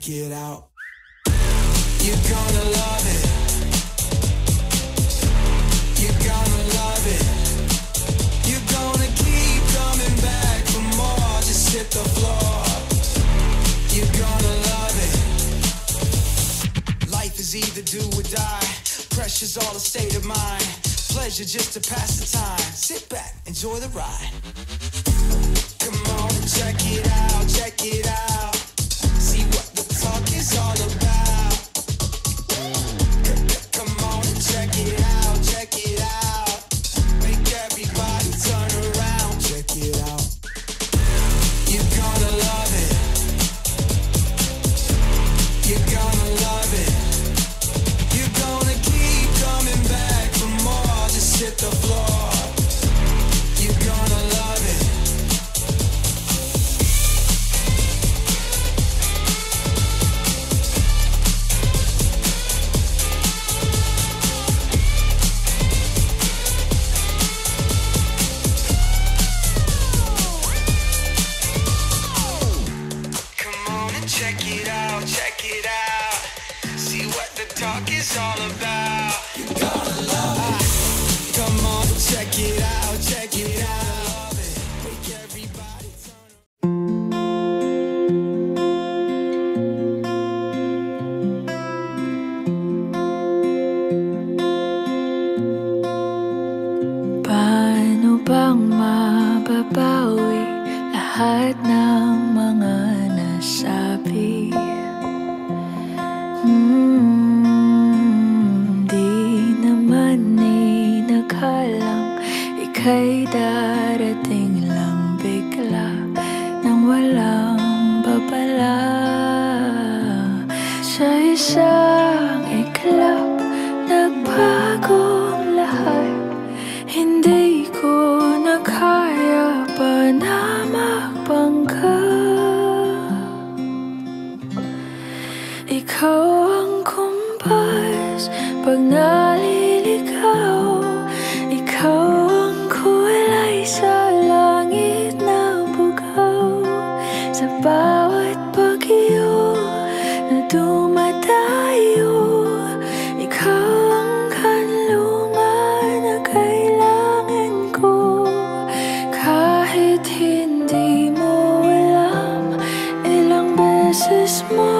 check it out. You're gonna love it. You're gonna love it. You're gonna keep coming back for more. Just hit the floor. You're gonna love it. Life is either do or die. Pressure's all a state of mind. Pleasure just to pass the time. Sit back, enjoy the ride. Come on and check it out, check it out. See what the talk is all about. Come on and check it out, check it out. Make everybody turn around, check it out. You're gonna love it. You're gonna love it. You're gonna keep coming back for more. Just hit the floor. You're gonna love it. Check it out, check it out. See what the talk is all about. You're gonna love it. Come on, check it out, check it out. Love it. Make everybody turn. Paano bang mababawi lahat ng mga nasabi? Di naman inakalang ika'y darating lang bigla nang walang babala. Sa isang iglap, nagbagong lahat. Hindi ko na kaya pa na magbangga. Ikaw ang kumpas pag naliligaw. Ikaw ang kulay sa langit na bugaw. Sa bawat bagyo na dumadayo, ikaw ang kanlungan na kailangan ko. Kahit hindi mo alam, ilang beses mo